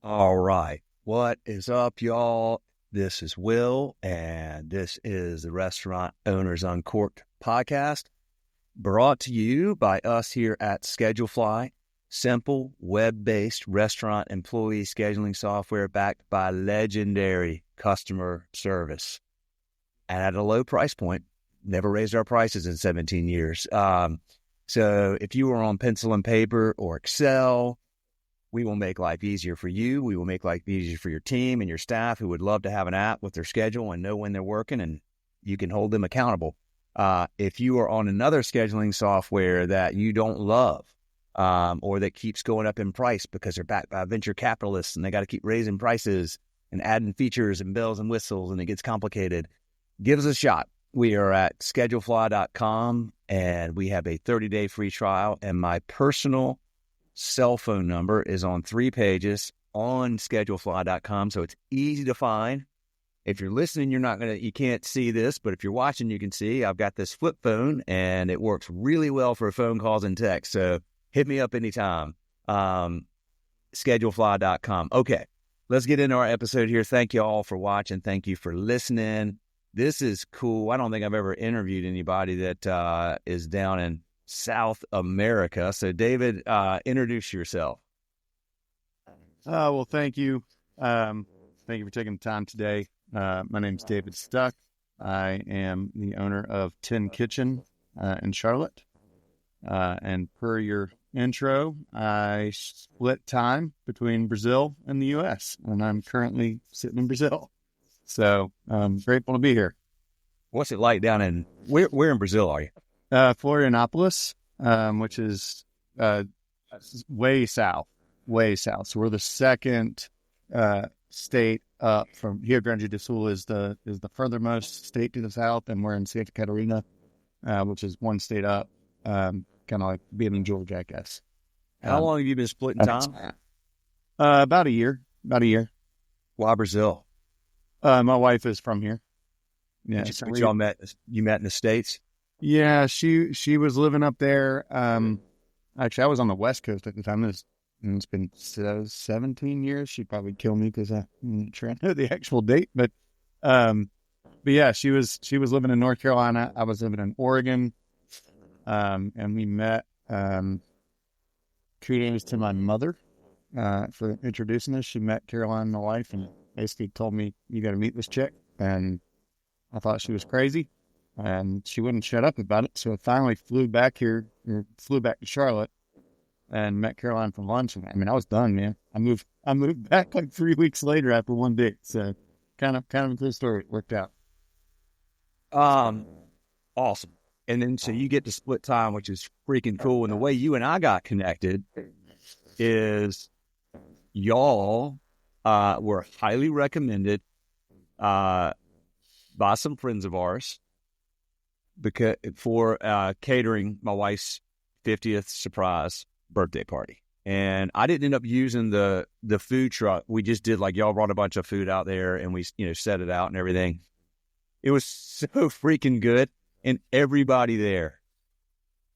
All right. What is up, y'all? This is Will, and this is the Restaurant Owners Uncorked podcast, brought to you by us here at Schedulefly, simple web-based restaurant employee scheduling software backed by legendary customer service. And at a low price point, never raised our prices in 17 years. So if you are on pencil and paper or Excel, we will make life easier for you. We will make life easier for your team and your staff who would love to have an app with their schedule and know when they're working, and you can hold them accountable. If you are on another scheduling software that you don't love, or that keeps going up in price because they're backed by venture capitalists and they got to keep raising prices and adding features and bells and whistles and it gets complicated, give us a shot. We are at schedulefly.com and we have a 30-day free trial, and my personal cell phone number is on 3 pages on schedulefly.com, so it's easy to find. If you're listening, you can't see this, but if you're watching, you can see I've got this flip phone and it works really well for phone calls and text. So hit me up anytime. Schedulefly.com. Okay, let's get into our episode here. Thank you all for watching. Thank you for listening. This is cool. I don't think I've ever interviewed anybody that is down in South America. So David, introduce yourself. Well, thank you. Thank you for taking the time today. My name's David Stuck. I am the owner of 10 Kitchen in Charlotte. And per your intro, I split time between Brazil and the U.S., and I'm currently sitting in Brazil. So I'm grateful to be here. What's it like down in, where in Brazil are you? Florianopolis, which is way south. So we're the second state up from Rio Grande do Sul is the furthermost state to the south, and we're in Santa Catarina, which is one state up, kind of like being in Georgia, I guess. How long have you been splitting time? About a year. Why Brazil? My wife is from here. Yeah, But y'all met in the States? Yeah, she was living up there. Actually, I was on the West Coast at the time. It's been 17 years. She'd probably kill me because I'm not sure I know the actual date. But yeah, she was living in North Carolina. I was living in Oregon, and we met. Kudos to my mother for introducing us. She met Caroline, my wife, and basically told me, "You got to meet this chick." And I thought she was crazy. And she wouldn't shut up about it. So I finally flew back to Charlotte and met Caroline for lunch. And I mean, I was done, man. I moved back like 3 weeks later after one date. So kind of a cool story. It worked out. Awesome. And then, so you get to split time, which is freaking cool. And the way you and I got connected is y'all, were highly recommended, by some friends of ours, because for catering my wife's 50th surprise birthday party. And I didn't end up using the food truck. We just did, like, y'all brought a bunch of food out there and we, set it out and everything. It was so freaking good. And everybody there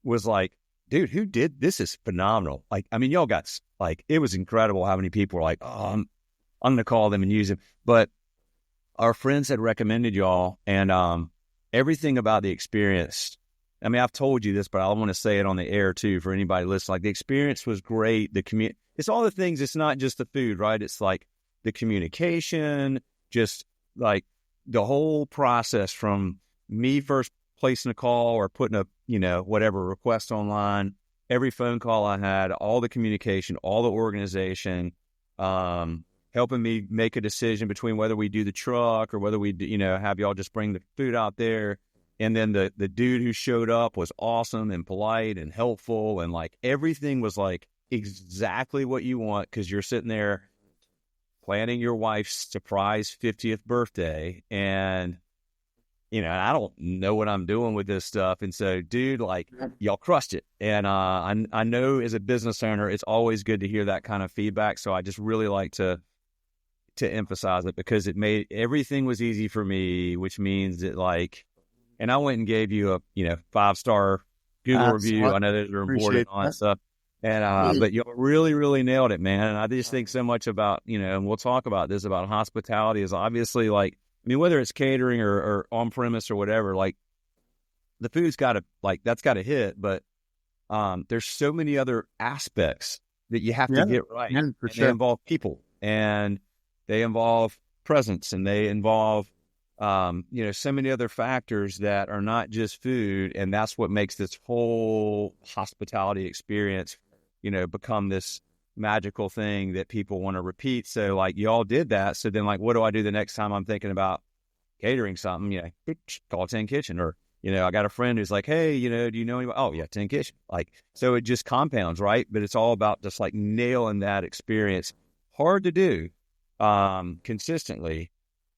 was like, dude, who did this? Is phenomenal. Like, I mean, y'all got, like, it was incredible how many people were like, oh, I'm going to call them and use them. But our friends had recommended y'all, and everything about the experience. I mean, I've told you this, but I want to say it on the air too for anybody listening. Like, the experience was great. It's all the things. It's not just the food, right? It's like the communication, just like the whole process from me first placing a call or putting a, whatever request online, every phone call I had, all the communication, all the organization, helping me make a decision between whether we do the truck or whether we, have y'all just bring the food out there. And then the dude who showed up was awesome and polite and helpful. And like everything was like exactly what you want, because you're sitting there planning your wife's surprise 50th birthday. And, I don't know what I'm doing with this stuff. And so, dude, like, y'all crushed it. And I know as a business owner, it's always good to hear that kind of feedback. So I just really like to emphasize it, because it made everything was easy for me, which means that, like, and I went and gave you a 5-star Google review. I know those are important and all that stuff. And but you really, really nailed it, man. And I just think so much about, and we'll talk about this, about hospitality is obviously like, I mean, whether it's catering or on premise or whatever, like the food's got to, like, that's got to hit. But there's so many other aspects that you have to get right. Yeah, for and sure. They involve people, and they involve presence, and they involve, so many other factors that are not just food. And that's what makes this whole hospitality experience, become this magical thing that people want to repeat. So like y'all did that. So then like, what do I do the next time I'm thinking about catering something? Call 10 Kitchen. Or, I got a friend who's like, hey, do you know anybody? Oh yeah, 10 Kitchen. Like, so it just compounds, right? But it's all about just like nailing that experience. Hard to do consistently,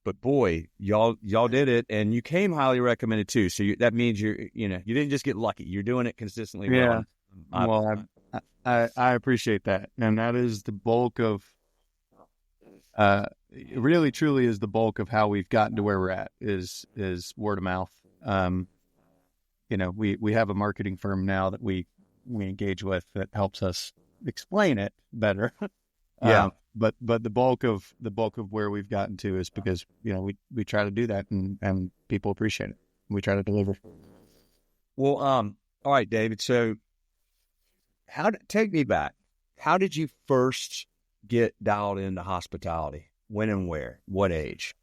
but boy, y'all did it, and you came highly recommended too. So that means you didn't just get lucky. You're doing it consistently. Yeah. Well. I appreciate that. And that is the bulk of, it really truly is the bulk of how we've gotten to where we're at is word of mouth. We have a marketing firm now that we engage with that helps us explain it better. Yeah. But the bulk of where we've gotten to is because, we try to do that and people appreciate it. We try to deliver. Well, all right, David. So take me back. How did you first get dialed into hospitality? When and where? What age?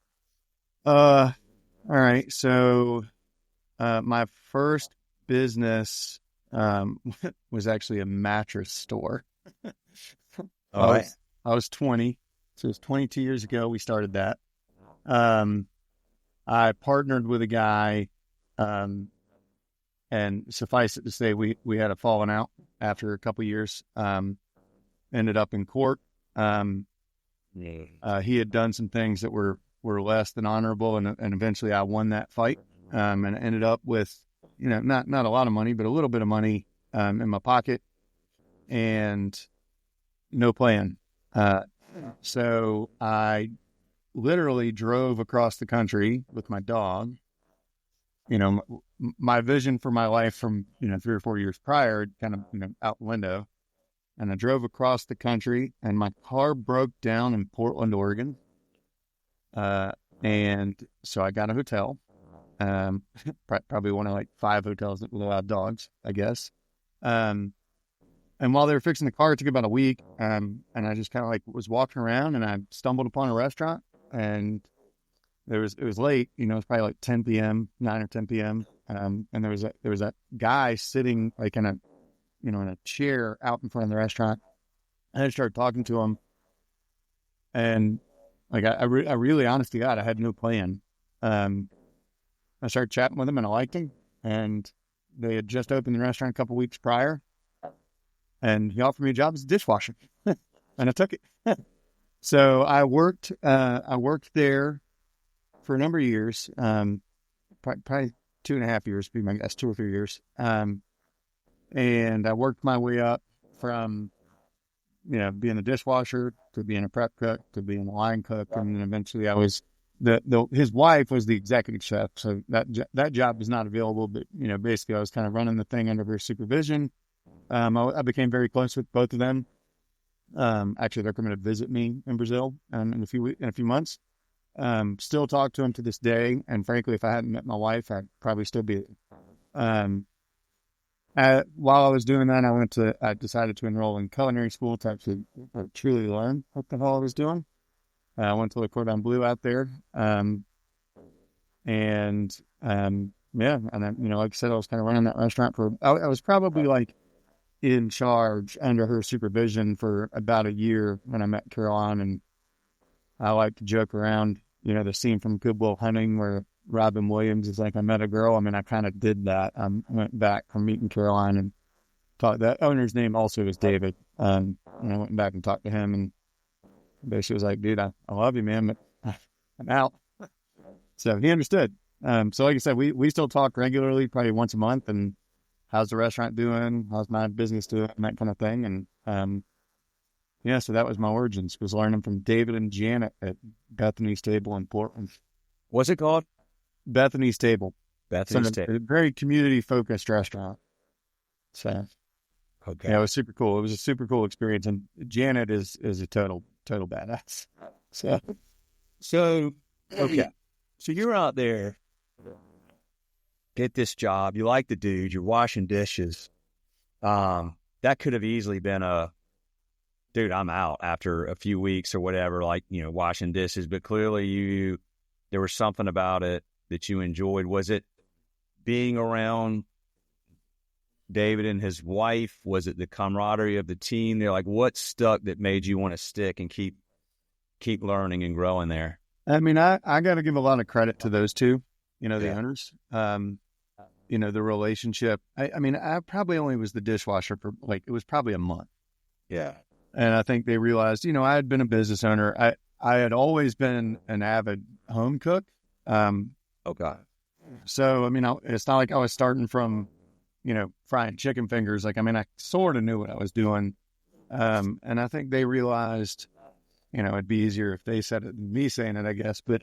All right. So, my first business, was actually a mattress store. All right. I was 20. So it was 22 years ago. We started that. I partnered with a guy, and suffice it to say, we had a falling out after a couple of years. Ended up in court. He had done some things that were less than honorable, and eventually I won that fight. And ended up with, not a lot of money, but a little bit of money in my pocket, and no plan. So I literally drove across the country with my dog. My vision for my life from, 3 or 4 years prior, kind of, out the window. And I drove across the country, and my car broke down in Portland, Oregon. And so I got a hotel, probably one of like 5 hotels that allowed dogs, I guess. And while they were fixing the car, it took about a week. And I just kind of like was walking around, and I stumbled upon a restaurant, and it was late, it was probably like 10 p.m., 9 or 10 p.m. And there was a guy sitting like in a chair out in front of the restaurant. And I started talking to him, and like, I really, honest to God, I had no plan. I started chatting with him, and I liked him, and they had just opened the restaurant a couple weeks prior, and he offered me a job as a dishwasher, and I took it. So I worked there for a number of years, probably 2.5 years, be my guess, 2 or 3 years. And I worked my way up from, being a dishwasher to being a prep cook to being a line cook. And then eventually I was, his wife was the executive chef. So that job was not available, but, basically I was kind of running the thing under her supervision. I became very close with both of them. Actually, they're coming to visit me in Brazil in a few months. Still talk to them to this day. And frankly, if I hadn't met my wife, I'd probably still be, while I was doing that, I decided to enroll in culinary school to actually truly learn what the hell I was doing. I went to the Cordon Bleu out there. Yeah. And then, like I said, I was kind of running that restaurant I was probably like in charge under her supervision for about a year when I met Caroline. And I like to joke around, the scene from Good Will Hunting where Robin Williams is like, I met a girl. I mean, I kind of did that. I went back from meeting Caroline and talked. That owner's name also was David. And I went back and talked to him, and basically was like, dude, I love you, man, but I'm out. So he understood. So like I said, we still talk regularly, probably once a month. And how's the restaurant doing? How's my business doing? And that kind of thing. And yeah, so that was my origins, was learning from David and Janet at Bethany's Table in Portland. What's it called? Bethany's Table. Bethany's Table. A very community-focused restaurant. So, Okay. Yeah, it was super cool. It was a super cool experience. And Janet is a total badass. So, okay. So you're out there, get this job. You like the dude. You're washing dishes. That could have easily been dude, I'm out after a few weeks or whatever, like, washing dishes. But clearly there was something about it that you enjoyed. Was it being around David and his wife? Was it the camaraderie of the team? They're like, what stuck that made you want to stick and keep learning and growing there? I mean, I got to give a lot of credit to those two, the owners. The relationship. I mean, I probably only was the dishwasher for it was probably a month. Yeah. And I think they realized, I had been a business owner. I had always been an avid home cook. Okay. So, I mean, it's not like I was starting from, frying chicken fingers. I sort of knew what I was doing. And I think they realized, it'd be easier if they said it than me saying it, I guess. But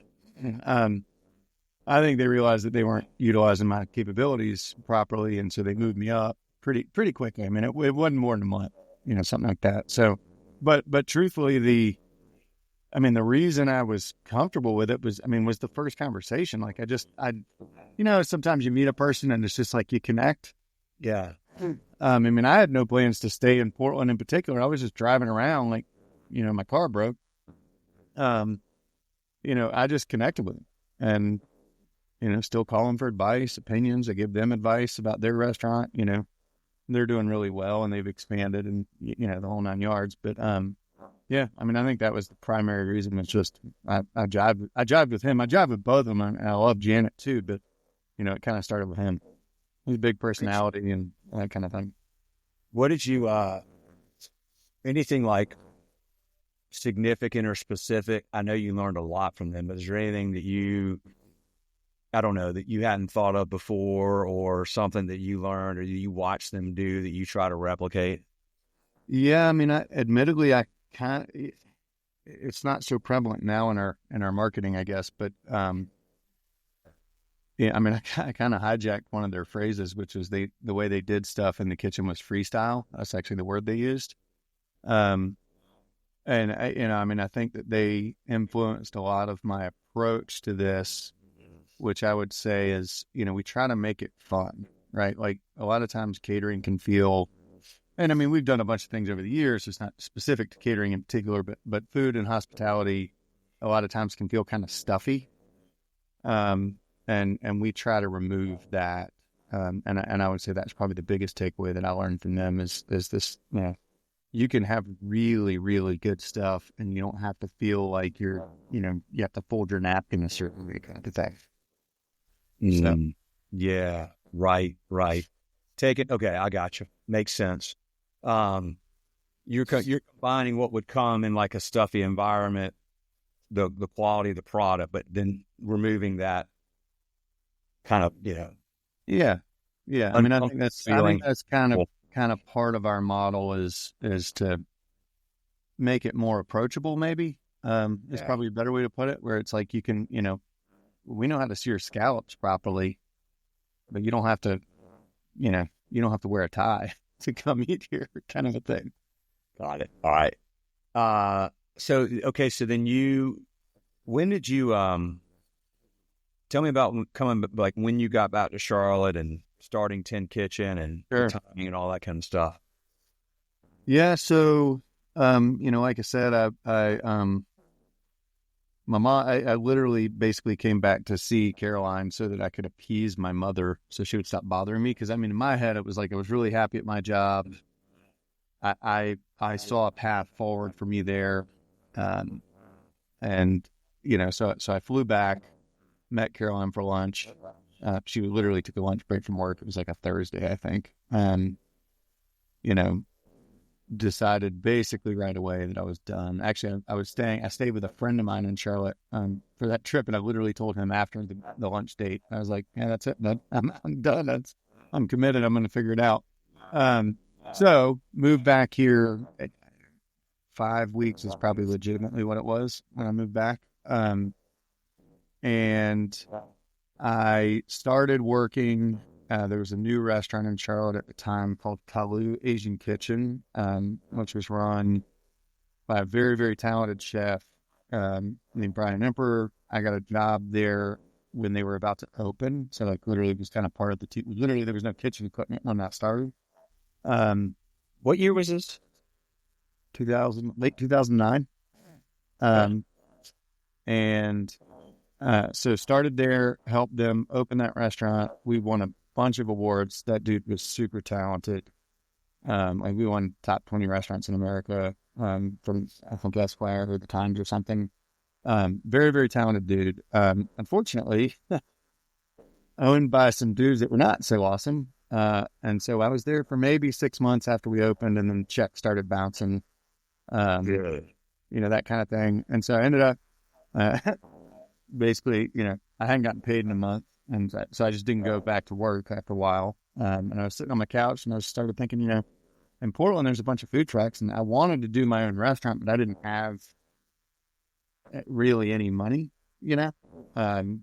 I think they realized that they weren't utilizing my capabilities properly. And so they moved me up pretty quickly. I mean, it wasn't more than a month. Something like that. So, but truthfully, the reason I was comfortable with it was the first conversation. Sometimes you meet a person and it's just like you connect. Yeah. I had no plans to stay in Portland in particular. I was just driving around my car broke. I just connected with them and, still call them for advice, opinions. I give them advice about their restaurant, they're doing really well and they've expanded and, the whole 9 yards. But, yeah, I think that was the primary reason. It's just, I jived with him. I jived with both of them. And I love Janet too, but, it kind of started with him. He's a big personality and that kind of thing. What did you, anything like significant or specific? I know you learned a lot from them, but is there anything that I don't know, that you hadn't thought of before, or something that you learned or you watched them do that you try to replicate? Yeah. Admittedly, it's not so prevalent now in our marketing, I guess, but, yeah, I kind of hijacked one of their phrases, which was the way they did stuff in the kitchen was freestyle. That's actually the word they used. And I think that they influenced a lot of my approach to this, which I would say is, we try to make it fun, right? Like a lot of times catering can feel, and we've done a bunch of things over the years. It's not specific to catering in particular, but food and hospitality a lot of times can feel kind of stuffy. And we try to remove that. And I would say that's probably the biggest takeaway that I learned from them is this, you can have really, really good stuff and you don't have to feel like you have to fold your napkin a certain way kind of thing. So. Yeah, right. Okay, I got you. Makes sense. You're combining what would come in like a stuffy environment, the quality of the product, but then removing that kind of, Yeah. I think that's kind of part of our model is to make it more approachable. Maybe is probably a better way to put it. Where it's like you can, we know how to sear scallops properly, but you don't have to wear a tie to come eat here, kind of a thing. Got it. All right. So then when did you tell me about coming, like when you got back to Charlotte and starting 10 Kitchen and timing and all that kind of stuff? Yeah. So, like I said, my mom, I literally basically came back to see Caroline so that I could appease my mother so she would stop bothering me. Because, in my head, it was like I was really happy at my job. I saw a path forward for me there. And, so I flew back, met Caroline for lunch. She literally took a lunch break from work. It was like a Thursday, I think. Decided basically right away that I was done. Actually, I stayed with a friend of mine in Charlotte for that trip, and I literally told him after the lunch date, I was like, yeah, that's it. I'm done. I'm committed. I'm going to figure it out. So moved back here. 5 weeks is probably legitimately what it was when I moved back. And I started working there was a new restaurant in Charlotte at the time called Kalu Asian Kitchen, which was run by a very, very talented chef named Brian Emperor. I got a job there when they were about to open. So like literally it was kind of part of the team. Literally there was no kitchen equipment when that started. What year was this? Late 2009. So started there, helped them open that restaurant. We won a bunch of awards. That dude was super talented. Like we won top 20 restaurants in America, from, I think, Esquire or the Times or something. Very, very talented dude. Unfortunately, owned by some dudes that were not so awesome. And so I was there for maybe 6 months after we opened, and then checks started bouncing, that kind of thing. And so I ended up, basically, I hadn't gotten paid in a month. And so I just didn't go back to work after a while. And I was sitting on my couch and I started thinking, in Portland, there's a bunch of food trucks, and I wanted to do my own restaurant, but I didn't have really any money, I had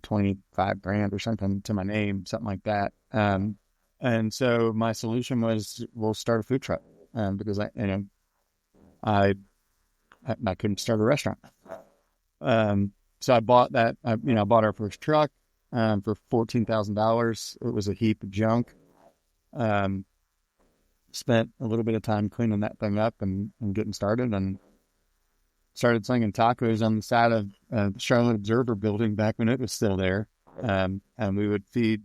25 grand or something to my name, something like that. And so my solution was, we'll start a food truck, because I couldn't start a restaurant. So I bought that, I bought our first truck, for $14,000. It was a heap of junk. Spent a little bit of time cleaning that thing up and getting started, and started slinging tacos on the side of the Charlotte Observer building back when it was still there. And we would feed,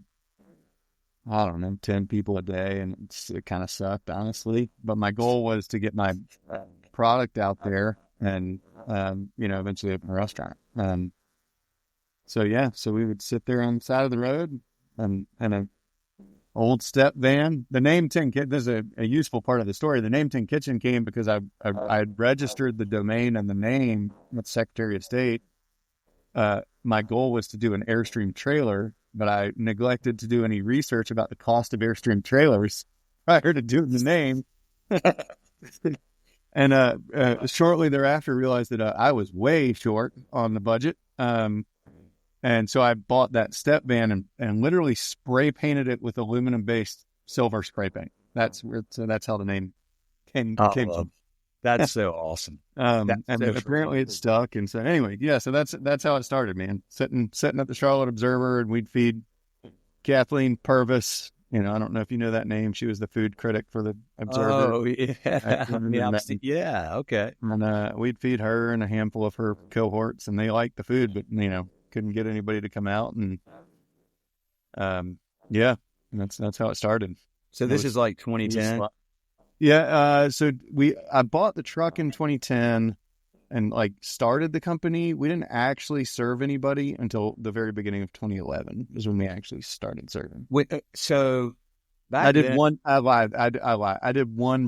10 people a day, and it kind of sucked, honestly. But my goal was to get my product out there and, eventually open a restaurant. So we would sit there on the side of the road and an old step van. The name Tin Kitchen, this is a useful part of the story. The name Tin Kitchen came because I had registered the domain and the name with Secretary of State. My goal was to do an Airstream trailer, but I neglected to do any research about the cost of Airstream trailers prior to doing the name. And shortly thereafter, realized that I was way short on the budget. And so I bought that step van and literally spray painted it with aluminum-based silver spray paint. That's how the name came. That's so awesome. Apparently it stuck. And so anyway, so that's how it started, man. Sitting at the Charlotte Observer, and we'd feed Kathleen Purvis. I don't know if you know that name. She was the food critic for the Observer. Oh, yeah. Yeah, okay. And we'd feed her and a handful of her cohorts, and they liked the food, but, couldn't get anybody to come out. And, and that's how it started. So this is like 2010? Yeah. I bought the truck in 2010 and started the company. We didn't actually serve anybody until the very beginning of 2011 is when we actually started serving. I did one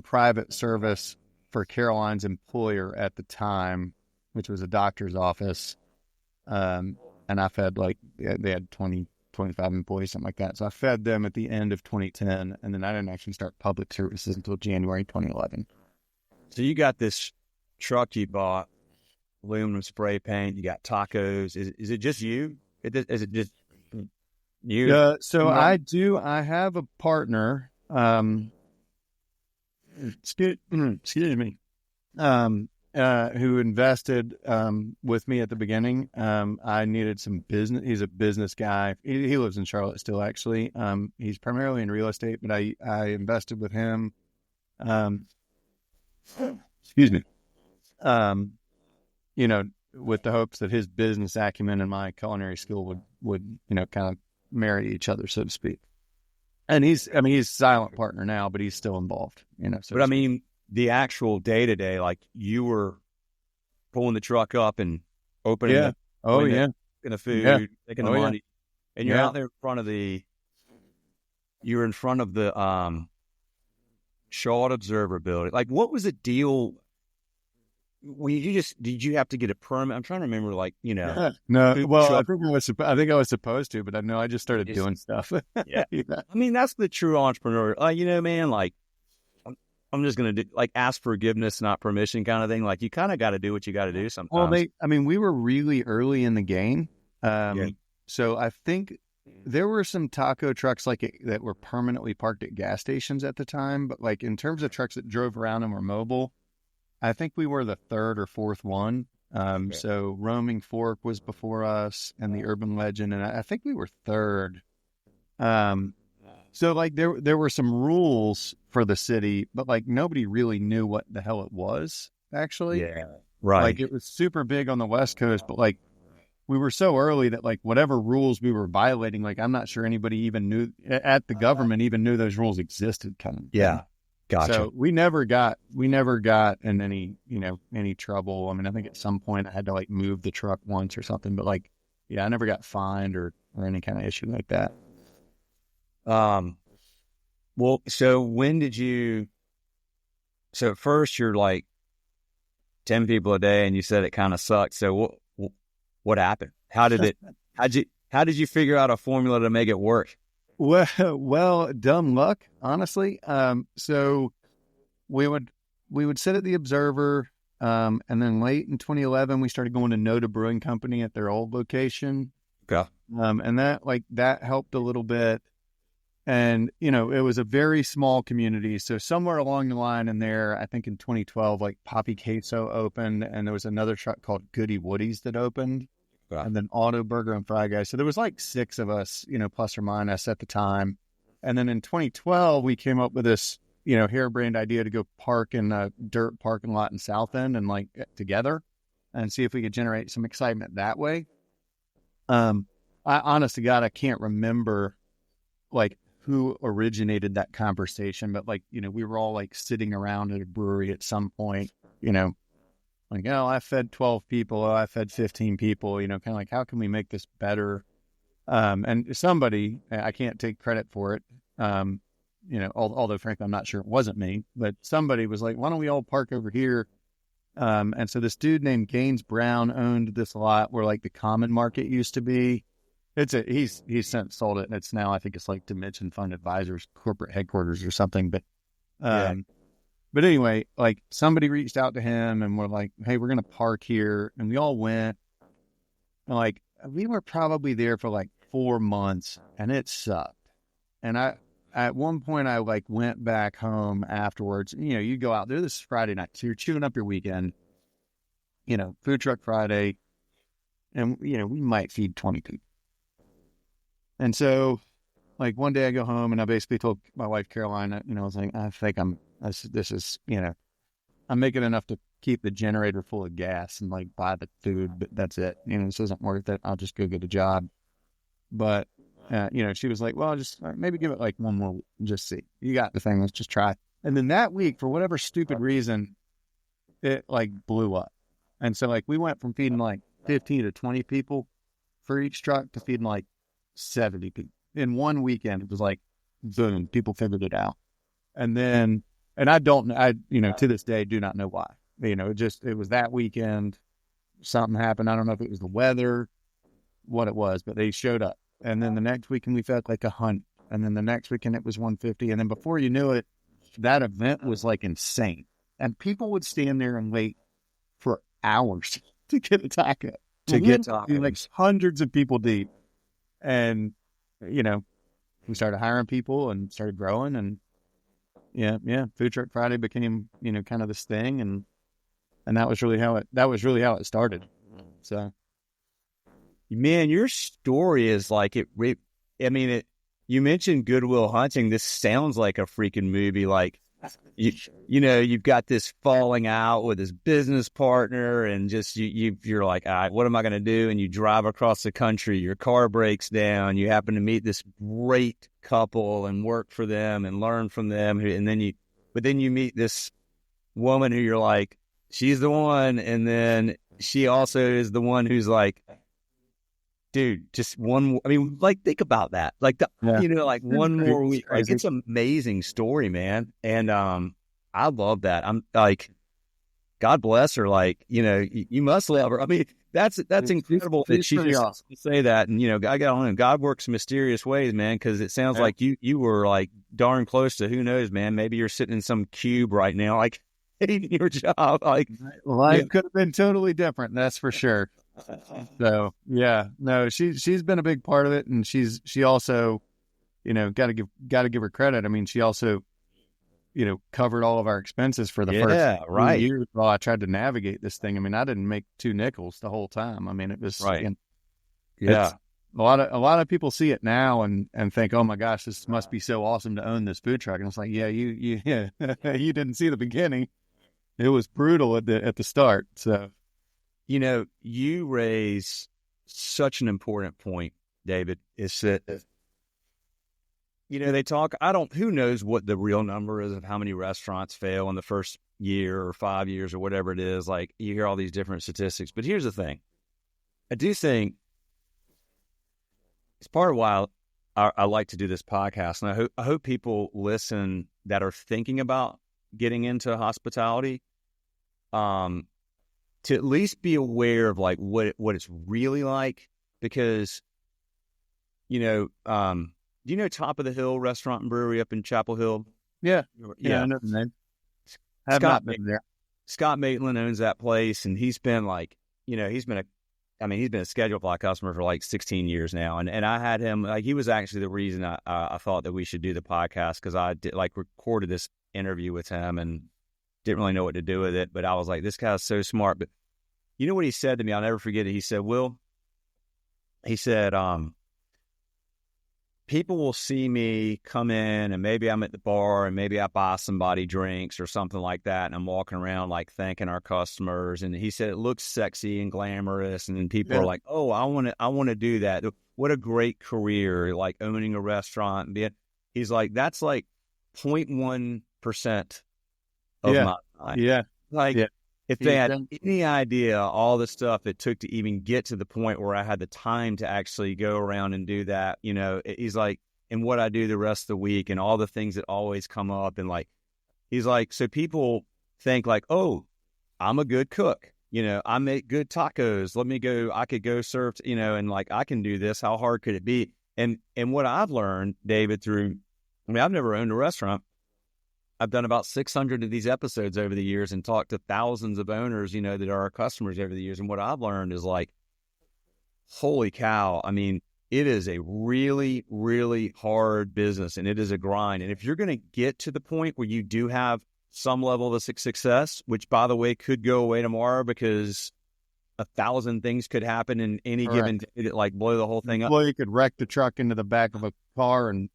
private service for Caroline's employer at the time, which was a doctor's office. And I fed they had 20, 25 employees, something like that. So I fed them at the end of 2010, and then I didn't actually start public services until January 2011. So you got this truck you bought, aluminum spray paint, you got tacos. Is it just you? Is it just you? I have a partner, excuse me, who invested with me at the beginning. I needed some business. He's a business guy. He lives in Charlotte still, actually. He's primarily in real estate, but I invested with him. Excuse me. With the hopes that his business acumen and my culinary skill would kind of marry each other, so to speak. And he's a silent partner now, but he's still involved, So but the actual day-to-day, you were pulling the truck up and opening the food, taking the money, and you're out there in front of the Charlotte Observer building. What was the deal? Did you have to get a permit? I'm trying to remember, No, well, I think I was supposed to, but I just started doing stuff. Yeah. That's the true entrepreneur. Man, I'm just going to do ask forgiveness, not permission kind of thing. You kind of got to do what you got to do sometimes. Well, we were really early in the game. So I think there were some taco trucks that were permanently parked at gas stations at the time, but like in terms of trucks that drove around and were mobile, I think we were the third or fourth one. So Roaming Fork was before us, and the Urban Legend, and I think we were third. So like there were some rules for the city, but like nobody really knew what the hell it was actually. Yeah, right. Like it was super big on the West Coast, but like we were so early that like whatever rules we were violating, like I'm not sure anybody even knew at the government even knew those rules existed. Kind of. Yeah. Gotcha. So we never got in any trouble. I mean, I think at some point I had to like move the truck once or something, but like, yeah, I never got fined or any kind of issue like that. Well, so so at first you're like 10 people a day and you said it kind of sucked. So what happened? How did you figure out a formula to make it work? Well, dumb luck, honestly. So we would sit at the Observer, and then late in 2011, we started going to Noda Brewing Company at their old location. Okay. And that helped a little bit. And, it was a very small community. So somewhere along the line in there, I think in 2012, like Poppy Queso opened, and there was another truck called Goody Woody's that opened. Okay. And then Auto Burger and Fry Guys. So there was like 6 of us, plus or minus at the time. And then in 2012, we came up with this, harebrained idea to go park in a dirt parking lot in South End and like get together and see if we could generate some excitement that way. I honest to God, I can't remember like who originated that conversation, but like, we were all like sitting around at a brewery at some point, like, oh, I fed 12 people. Oh, I fed 15 people, kind of like, how can we make this better? And somebody, I can't take credit for it. Although frankly, I'm not sure it wasn't me, but somebody was like, why don't we all park over here? And so this dude named Gaines Brown owned this lot where like the Common Market used to be. He's since sold it, and it's now, I think it's like Dimension Fund Advisors corporate headquarters or something. But, But anyway, like somebody reached out to him and we're like, hey, we're going to park here. And we all went. And like, we were probably there for like 4 months and it sucked. And at one point I like went back home afterwards. You go out there, this is Friday night. So you're chewing up your weekend, food truck Friday. And, we might feed 20 people. And so like one day I go home and I basically told my wife, Caroline, I was like, I think this is, I'm making enough to keep the generator full of gas and like buy the food, but that's it. This isn't worth it. I'll just go get a job. But, she was like, well, just maybe give it like one more, just see. You got the thing. Let's just try. And then that week, for whatever stupid reason, it like blew up. And so like we went from feeding like 15 to 20 people for each truck to feeding like 70 people. In one weekend, it was like, boom, people figured it out. And then, and I to this day, do not know why. It was that weekend, something happened. I don't know if it was the weather, what it was, but they showed up. And then the next weekend, we fed like 100. And then the next weekend, it was 150. And then before you knew it, that event was like insane. And people would stand there and wait for hours to get a taco. Like hundreds of people deep. And, we started hiring people and started growing, and Food Truck Friday became, kind of this thing. And that was really how it started. So, man, your story is like you mentioned Good Will Hunting. This sounds like a freaking movie. Like, you've got this falling out with his business partner, and just you're like, all right, what am I going to do? And you drive across the country, your car breaks down, you happen to meet this great couple and work for them and learn from them, and then you meet this woman who you're like, she's the one, and then she also is the one who's like, dude, just one. I mean, like, think about that. Like, like one more week. Like, it's an amazing story, man. And I love that. I'm like, God bless her. Like, you must love her. I mean, that's incredible that she just awesome. Say that. And God works mysterious ways, man. Because it sounds like you were like darn close to, who knows, man. Maybe you're sitting in some cube right now, like hating your job. Like, life could have been totally different. That's for sure. So yeah, no, she's been a big part of it, and she also, got to give her credit. I mean, she also, covered all of our expenses for the first Yeah, few right. years while I tried to navigate this thing. I mean, I didn't make 2 nickels the whole time. I mean, it was Right. it's Yeah. a lot of people see it now and think, oh my gosh, this must be so awesome to own this food truck. And it's like, yeah, you you didn't see the beginning. It was brutal at the start. So You raise such an important point, David, is that, they talk, who knows what the real number is of how many restaurants fail in the first year or 5 years or whatever it is. Like, you hear all these different statistics, but here's the thing. I do think it's part of why I like to do this podcast. And I hope people listen that are thinking about getting into hospitality, to at least be aware of like what it's really like, because, do you know Top of the Hill Restaurant and Brewery up in Chapel Hill? yeah, Yeah. I know the name. Have Scott not been there. Scott Maitland owns that place, and he's been like, he's been a scheduled fly customer for like 16 years now. And I had him, like, he was actually the reason I thought that we should do the podcast, because I did recorded this interview with him and didn't really know what to do with it. But I was like, this guy's so smart. But you know what he said to me? I'll never forget it. He said, Will, he said, people will see me come in and maybe I'm at the bar and maybe I buy somebody drinks or something like that. And I'm walking around like thanking our customers. And he said, it looks sexy and glamorous. And then people are like, oh, I want to do that. What a great career, like owning a restaurant. And he's like, that's like 0.1% of my time. Yeah. Like, if they had any idea all the stuff it took to even get to the point where I had the time to actually go around and do that, he's like, and what I do the rest of the week and all the things that always come up. And like, he's like, so people think like, oh, I'm a good cook. I make good tacos. Let me go, I could go serve, and like, I can do this. How hard could it be? And what I've learned, David, I've never owned a restaurant. I've done about 600 of these episodes over the years and talked to thousands of owners, that are our customers over the years. And what I've learned is like, holy cow. I mean, it is a really, really hard business, and it is a grind. And if you're going to get to the point where you do have some level of success, which by the way, could go away tomorrow because 1,000 things could happen in any given day that like blow the whole thing up. Well, you could wreck the truck into the back of a car and,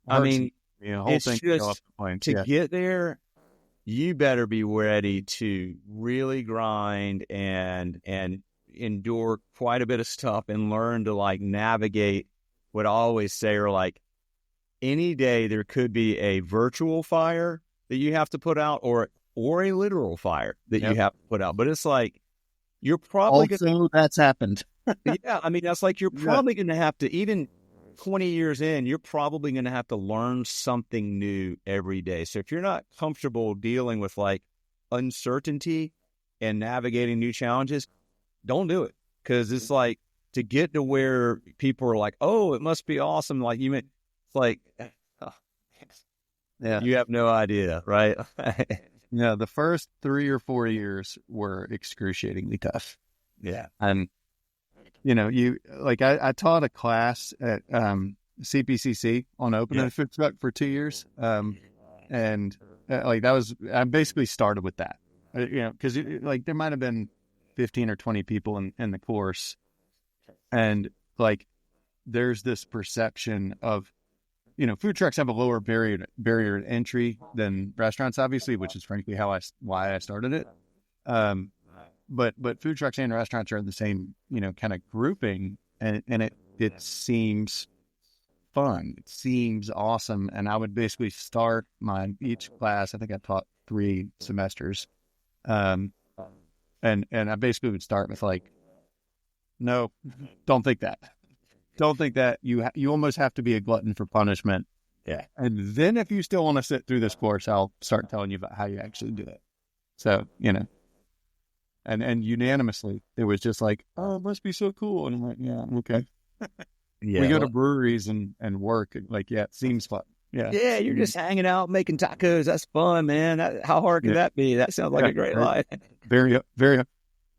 I mean, whole it's thing just go off the plane. to get there, you better be ready to really grind and endure quite a bit of stuff and learn to like navigate what I always say are like, any day there could be a virtual fire that you have to put out or a literal fire that you have to put out. But it's like, you're probably that's happened. Yeah. I mean, that's like, you're probably going to have to, even 20 years in, you're probably going to have to learn something new every day. So if you're not comfortable dealing with like uncertainty and navigating new challenges, don't do it. Because it's like, to get to where people are like, oh, it must be awesome. Like it's like, you have no idea, right? Yeah. The first 3 or 4 years were excruciatingly tough. Yeah. And I taught a class at CPCC on opening a food truck for 2 years. And I basically started with that, because there might have been 15 or 20 people in the course. And like, there's this perception of, food trucks have a lower barrier to entry than restaurants, obviously, which is frankly why I started it. But food trucks and restaurants are in the same, kind of grouping, and it seems fun. It seems awesome. And I would basically start each class. I think I taught 3 semesters. And I basically would start with like, no, don't think that. Don't think that. You almost have to be a glutton for punishment. Yeah. And then if you still want to sit through this course, I'll start telling you about how you actually do it. So, and unanimously, it was just like, oh, it must be so cool. And I'm like, yeah, okay. We go to breweries and work. Like, it seems fun. Yeah, you're just hanging out, making tacos. That's fun, man. How hard could that be? That sounds like a great life. Very, very.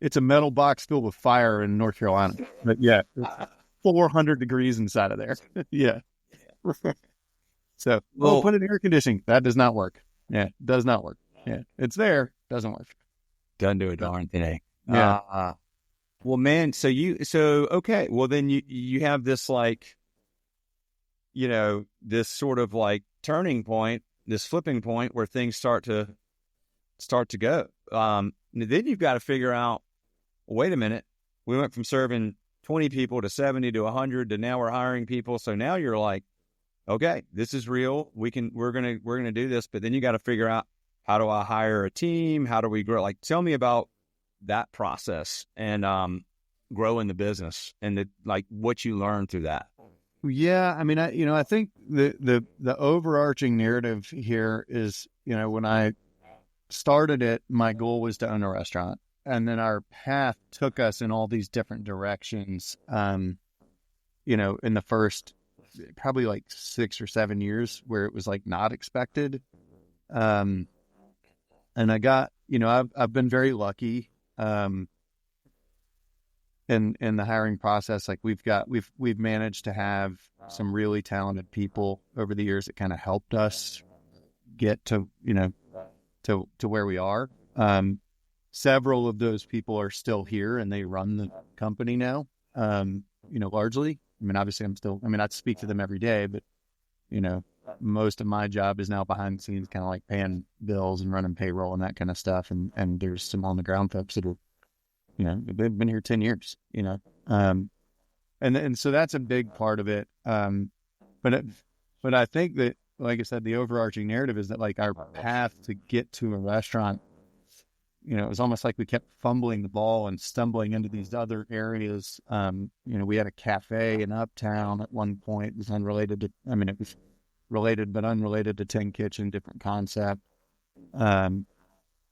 it's a metal box filled with fire in North Carolina. But yeah, 400 degrees inside of there. Yeah. So, put in air conditioning. That does not work. Yeah, does not work. Yeah, it's there, doesn't work. Doesn't do a darn thing. Yeah. Well, man, okay. Well, then you have this like, this sort of like turning point, this flipping point where things start to go. Then you've got to figure out, wait a minute, we went from serving 20 people to 70 to 100 to now we're hiring people. So now you're like, okay, this is real. We're going to do this, but then you got to figure out, how do I hire a team? How do we grow? Like, tell me about that process and growing the business and what you learned through that. Yeah, I mean, I think the overarching narrative here is, when I started it, my goal was to own a restaurant, and then our path took us in all these different directions. In the first probably like 6 or 7 years, where it was like not expected. And I got, I've been very lucky in the hiring process. Like we've managed to have some really talented people over the years that kind of helped us get to where we are. Several of those people are still here and they run the company now. Largely. I mean, obviously I speak to them every day, but most of my job is now behind the scenes, kind of like paying bills and running payroll and that kind of stuff. And there's some on the ground folks that are, they've been here 10 years, and so that's a big part of it. But I think that, like I said, the overarching narrative is that like our path to get to a restaurant, it was almost like we kept fumbling the ball and stumbling into these other areas. We had a cafe in Uptown at one point. It was unrelated to, it was related but unrelated to 10 Kitchen, different concept.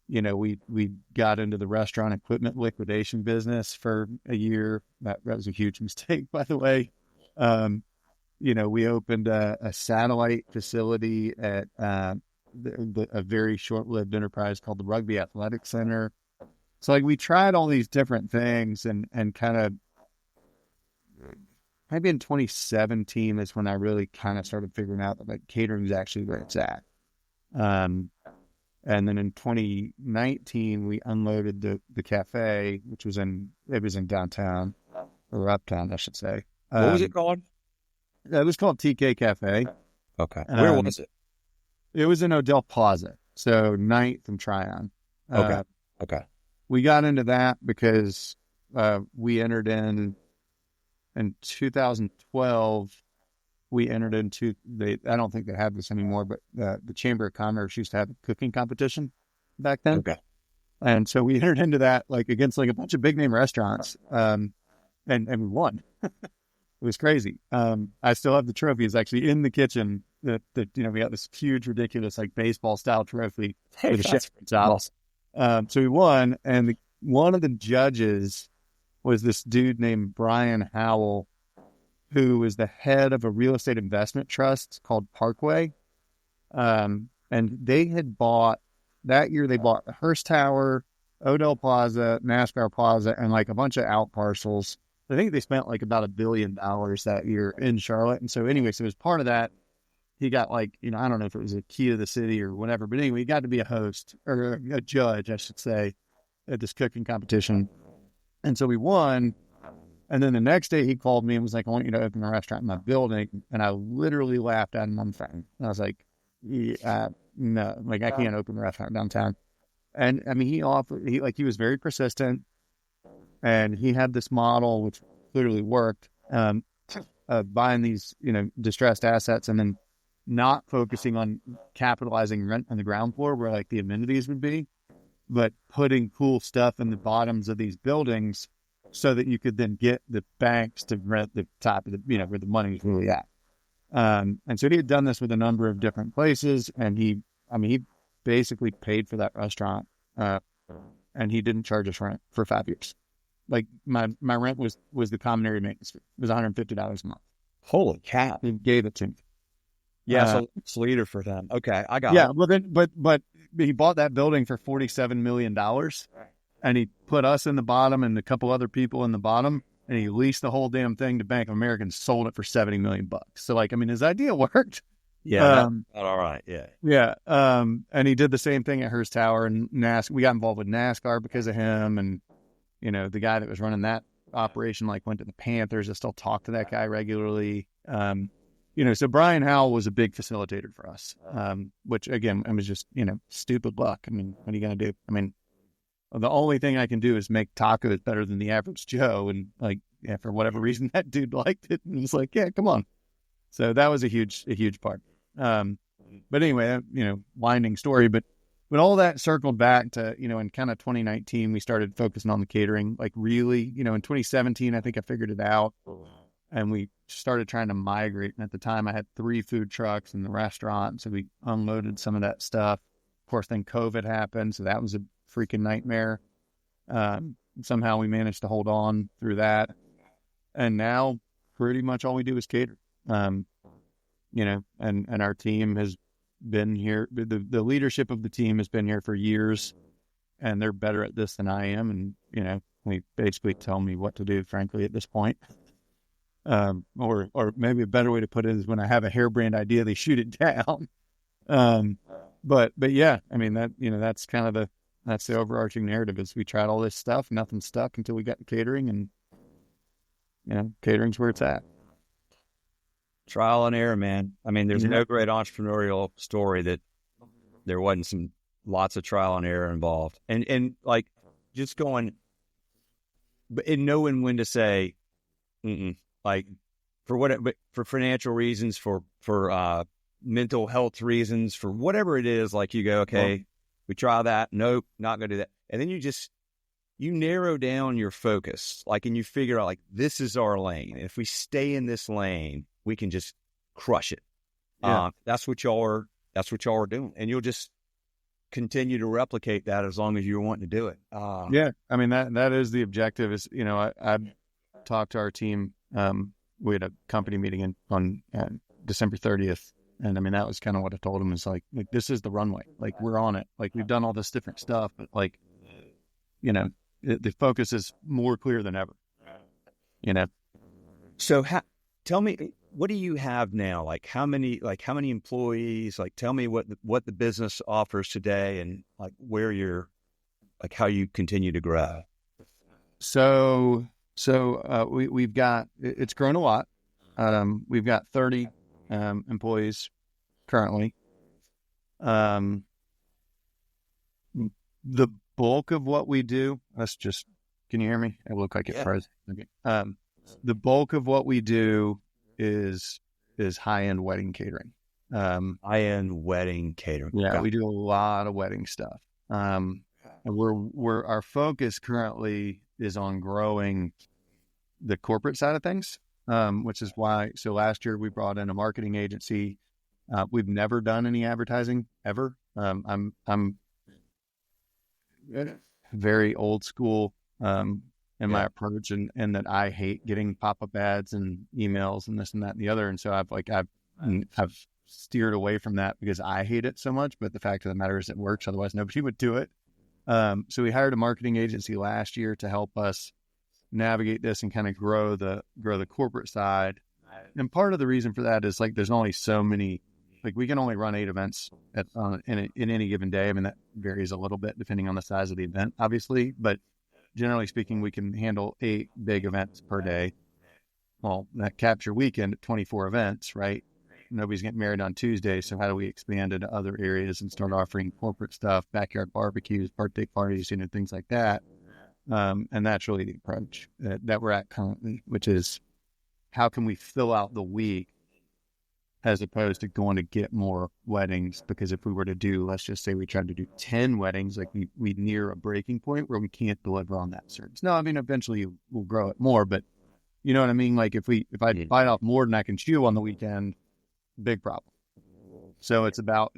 We got into the restaurant equipment liquidation business for a year. That was a huge mistake, by the way. We opened a satellite facility at a very short-lived enterprise called the Rugby Athletic Center. So like we tried all these different things and kind of maybe in 2017 is when I really kind of started figuring out that like catering is actually where it's at. And then in 2019 we unloaded the cafe, which was in downtown or uptown, I should say. What was it called? It was called TK Cafe. Okay. Where was it? It was in Odell Plaza, so 9th and Tryon. Okay. We got into that because we entered in 2012. We entered into I don't think they have this anymore, but the Chamber of Commerce used to have a cooking competition back then. Okay. And so we entered into that like against like a bunch of big name restaurants, and we won. It was crazy. I still have the trophy. It's actually in the kitchen. That we got this huge, ridiculous like baseball style trophy with a chef on top. Awesome. So we won, and one of the judges was this dude named Brian Howell, who was the head of a real estate investment trust called Parkway. And they had bought that year. They bought the Hearst Tower, Odell Plaza, NASCAR Plaza, and like a bunch of out parcels. I think they spent like about $1 billion that year in Charlotte. And so anyway, so as part of that, he got like, I don't know if it was a key to the city or whatever, but anyway, he got to be a host or a judge, I should say, at this cooking competition. And so we won. And then the next day he called me and was like, I want you to open a restaurant in my building. And I literally laughed at him on the phone. And I was like, no, like I can't open a restaurant downtown. And I mean, he was very persistent. And he had this model, which clearly worked, buying these, distressed assets and then not focusing on capitalizing rent on the ground floor where like the amenities would be, but putting cool stuff in the bottoms of these buildings so that you could then get the banks to rent the top of the, where the money is really at. And so he had done this with a number of different places, and he basically paid for that restaurant, and he didn't charge us rent for 5 years. Like my rent was the common area maintenance fee. It was $150 a month. Holy cow! He gave it to me. Yeah, so it's leader for them. Okay, I got it. Yeah, well then, but he bought that building for $47 million, and he put us in the bottom and a couple other people in the bottom, and he leased the whole damn thing to Bank of America and sold it for $70 million. So like, I mean, his idea worked. Yeah. All right. Yeah. Yeah. And he did the same thing at Hearst Tower and NASCAR. We got involved with NASCAR because of him. And, you know, the guy that was running that operation, like, went to the Panthers. I still talk to that guy regularly. You know, so Brian Howell was a big facilitator for us, which again, it was just, you know, stupid luck. I mean, what are you going to do? I mean, the only thing I can do is make tacos better than the average Joe. And like, yeah, for whatever reason, that dude liked it. And was like, yeah, come on. So that was a huge part. But anyway, you know, winding story, but all that circled back to, you know, in kind of 2019, we started focusing on the catering, like really, you know, in 2017, I think I figured it out, and we started trying to migrate. And at the time I had 3 food trucks in the restaurant. So we unloaded some of that stuff. Of course, then COVID happened. So that was a freaking nightmare. Somehow we managed to hold on through that. And now pretty much all we do is cater. You know, and our team has been here. The leadership of the team has been here for years, and they're better at this than I am. And, you know, they basically tell me what to do, frankly, at this point. Or maybe a better way to put it is when I have a harebrained idea, they shoot it down. But yeah, I mean, that, you know, that's kind of that's the overarching narrative is we tried all this stuff, nothing stuck until we got to catering, and, you know, catering's where it's at. Trial and error, man. I mean, there's no great entrepreneurial story that there wasn't lots of trial and error involved. And like just going, and knowing when to say, like for financial reasons, for mental health reasons, for whatever it is, like you go, okay, we try that. Nope, not going to do that. And then you narrow down your focus, like, and you figure out like, this is our lane. If we stay in this lane, we can just crush it. Yeah. That's what y'all are doing. And you'll just continue to replicate that as long as you're wanting to do it. Yeah. I mean, that is the objective is, you know, I talked to our team. We had a company meeting on December 30th. And I mean, that was kind of what I told them is like, this is the runway. Like, we're on it. Like, we've done all this different stuff, but like, you know, the focus is more clear than ever, you know? So tell me, what do you have now? Like how many employees? Like, tell me what the business offers today, and like where you're, like how you continue to grow. So we've got, it's grown a lot. We've got 30 employees currently. The bulk of what we do, can you hear me? I look like it froze. Okay. The bulk of what we do is high-end wedding catering. High-end wedding catering. Yeah, we do a lot of wedding stuff. And our focus currently is on growing the corporate side of things, which is why. So last year we brought in a marketing agency. We've never done any advertising ever. I'm very old school. In my approach, and that I hate getting pop-up ads and emails and this and that and the other. And so I've steered away from that because I hate it so much, but the fact of the matter is it works. Otherwise nobody would do it. So we hired a marketing agency last year to help us navigate this and kind of grow the corporate side. And part of the reason for that is like, there's only so many, like we can only run 8 events in any given day. I mean, that varies a little bit depending on the size of the event, obviously, but generally speaking, we can handle 8 big events per day. Well, that caps your weekend at 24 events, right? Nobody's getting married on Tuesday. So how do we expand into other areas and start offering corporate stuff, backyard barbecues, birthday parties, you know, things like that. And that's really the approach that we're at currently, which is how can we fill out the week as opposed to going to get more weddings? Because if we were to do, let's just say we tried to do 10 weddings, like we near a breaking point where we can't deliver on that service. No, I mean, eventually we'll grow it more, but you know what I mean? Like if I bite off more than I can chew on the weekend, big problem. So it's about,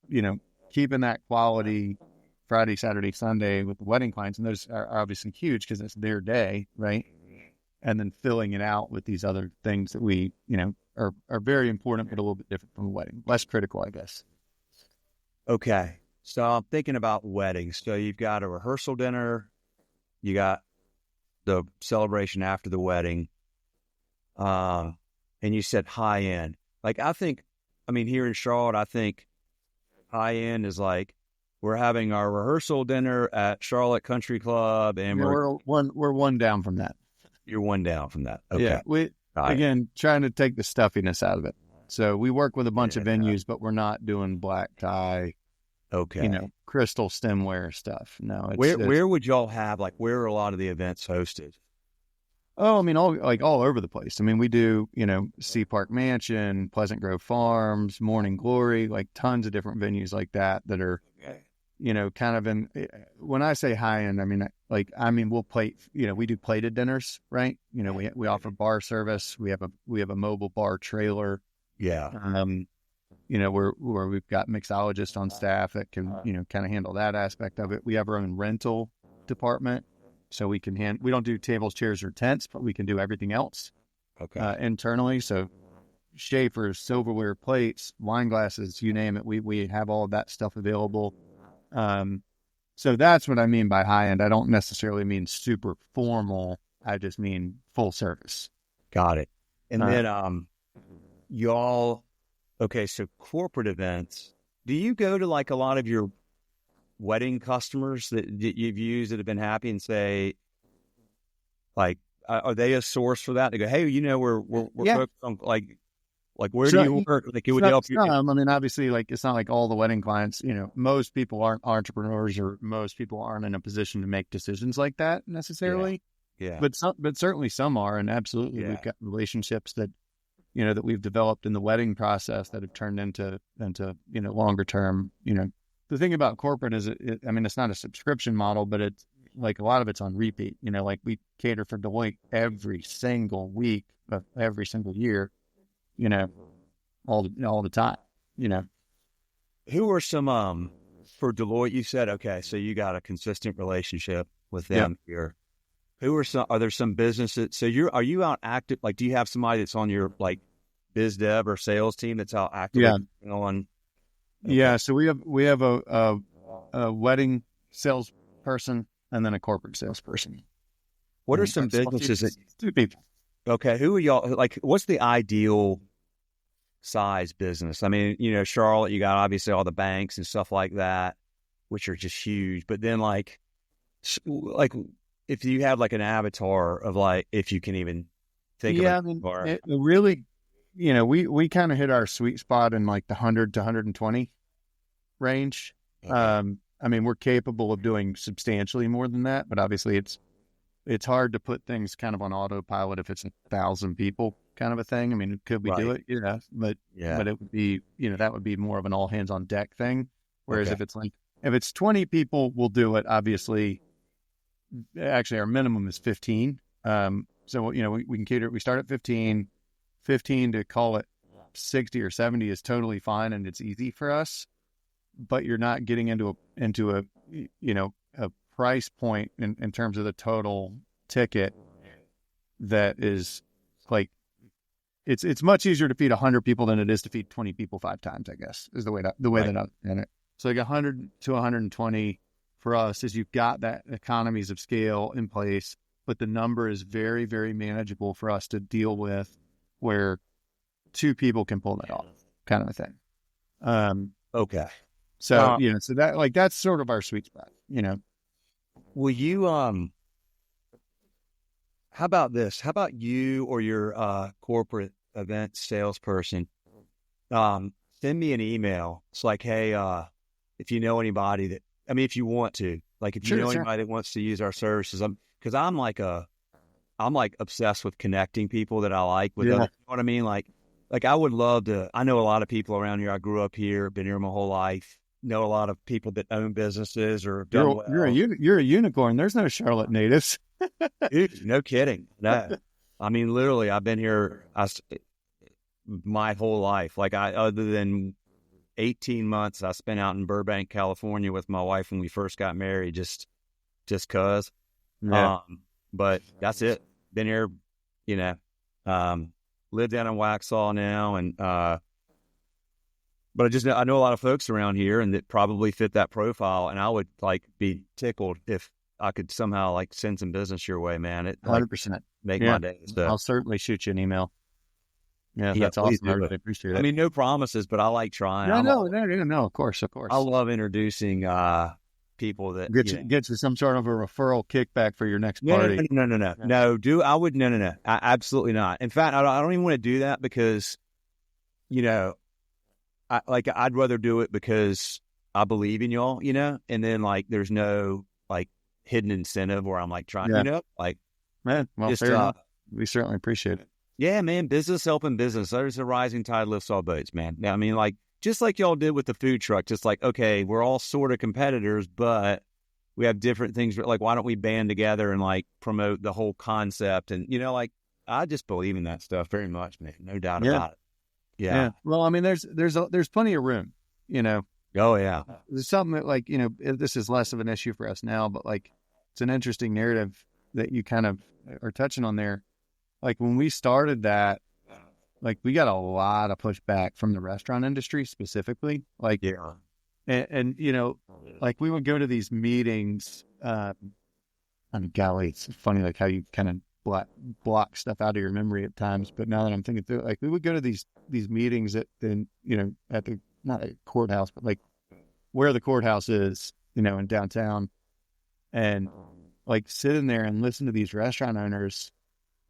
you know, keeping that quality Friday, Saturday, Sunday with the wedding clients. And those are obviously huge because it's their day, right? And then filling it out with these other things that we, you know, are very important, but a little bit different from a wedding. Less critical, I guess. Okay. So I'm thinking about weddings. So you've got a rehearsal dinner, you got the celebration after the wedding, and you said high end. Like, here in Charlotte, I think high end is like we're having our rehearsal dinner at Charlotte Country Club, and we're one down from that. You're one down from that. Okay. Yeah, again, trying to take the stuffiness out of it. So we work with a bunch of venues, but we're not doing black tie, crystal stemware stuff. No. Where would y'all have, like, where are a lot of the events hosted? Oh, all over the place. We do, Sea Park Mansion, Pleasant Grove Farms, Morning Glory, like tons of different venues like that are, kind of in, when I say high end, we'll plate, we do plated dinners, right? We offer bar service. We have a mobile bar trailer. Yeah. Where we've got mixologists on staff that can, kind of handle that aspect of it. We have our own rental department. So we don't do tables, chairs, or tents, but we can do everything else internally. So Schaefer's, silverware, plates, wine glasses, you name it. We have all of that stuff available. So that's what I mean by high end. I don't necessarily mean super formal. I just mean full service. Got it. And then y'all, so corporate events. Do you go to like a lot of your wedding customers that you've used that have been happy and say, like, are they a source for that? They go, hey, we're focused on like where do you work? Like, it would help you. Obviously, like, it's not like all the wedding clients, most people aren't entrepreneurs, or most people aren't in a position to make decisions like that necessarily. Yeah. But certainly some are, and absolutely we've got relationships that, that we've developed in the wedding process that have turned into longer term, The thing about corporate is, it's not a subscription model, but it's like a lot of it's on repeat. Like we cater for Deloitte every single week of every single year, all the time, Who are some, for Deloitte, you said, okay, so you got a consistent relationship with them here. Are there some businesses? So are you out active? Like, do you have somebody that's on your like biz dev or sales team that's out actively on? Okay. Yeah, so we have a wedding salesperson and then a corporate salesperson. What are some businesses that 2 people? Okay, who are y'all? Like, what's the ideal size business? Charlotte, you got obviously all the banks and stuff like that, which are just huge. But then, like if you have like an avatar of like, if you can even think of it, really. We kind of hit our sweet spot in like the 100 to 120 range. Okay. We're capable of doing substantially more than that, but obviously it's hard to put things kind of on autopilot if it's 1,000 people kind of a thing. Could we do it? Yeah, but it would be, that would be more of an all hands on deck thing. Whereas if it's 20 people, we'll do it. Obviously, actually our minimum is 15. So, we can cater, we start at 15 to call it 60 or 70 is totally fine, and it's easy for us, but you're not getting into a price point in terms of the total ticket that is like, it's much easier to feed 100 people than it is to feed 20 people 5 times, I guess, is the way that I'm in it. So like 100 to 120 for us is you've got that economies of scale in place, but the number is very, very manageable for us to deal with, where 2 people can pull that off, kind of a thing. Okay. So, so that, like, that's sort of our sweet spot, Will you, how about this? How about you or your corporate event salesperson, send me an email. It's like, hey, if you know anybody that, if you want to, like, if you know anybody that wants to use our services, because I'm like obsessed with connecting people that I like with other, you know what I mean? Like I would love to, I know a lot of people around here. I grew up here, been here my whole life, know a lot of people that own businesses or done well. You're a unicorn. There's no Charlotte natives. Dude, no kidding. No, literally, I've been here my whole life. Like, other than 18 months I spent out in Burbank, California with my wife when we first got married, just cause. Yeah. But that's it. Been here, live down in Waxhaw now, and but I know a lot of folks around here and that probably fit that profile, and I would like be tickled if I could somehow like send some business your way, man, it like 100%. make my day. So I'll certainly shoot you an email. Yeah, yeah, that's please awesome. I do really it. appreciate I it. mean, no promises, but I like trying. No. Of course. I love introducing people that Get you some sort of a referral kickback for your next no, party. no. I would no. Absolutely not. In fact, I don't even want to do that because, you know, I'd rather do it because I believe in y'all, you know, and then like there's no like hidden incentive where I'm like trying, you know, like man. Well, just fair enough. We certainly appreciate it. yeah, man, business helping business. There's a rising tide lifts all boats, man. Now, I mean, like just like y'all did with the food truck, just like okay, we're all sort of competitors, but we have different things. Like, why don't we band together and like promote the whole concept? And you know, like I just believe in that stuff very much, man. No doubt about it. Yeah. Well, I mean, there's plenty of room, you know. Oh yeah. There's something that like, you know, this is less of an issue for us now, but like it's an interesting narrative that you kind of are touching on there. Like when we started that, like we got a lot of pushback from the restaurant industry specifically. Like, Yeah. and you know, like we would go to these meetings. I mean, golly, it's funny like how you kind of block stuff out of your memory at times. But now that I'm thinking through it, like we would go to these meetings at the, you know, at the, not a courthouse, but like where the courthouse is, you know, in downtown, and like sit in there and listen to these restaurant owners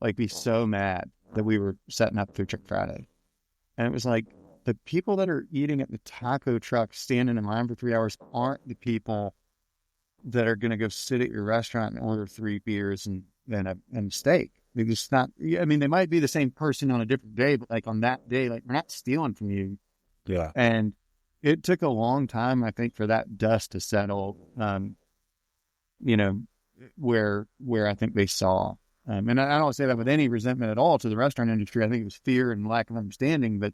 like be so mad that we were setting up Food Truck Friday. And it was like the people that are eating at the taco truck standing in line for 3 hours aren't the people that are going to go sit at your restaurant and order 3 beers and a steak. They're just not, I mean, they might be the same person on a different day, but like on that day, like we're not stealing from you. Yeah. And it took a long time, I think, for that dust to settle, you know, where I think they saw. And I don't say that with any resentment at all to the restaurant industry. I think it was fear and lack of understanding. But,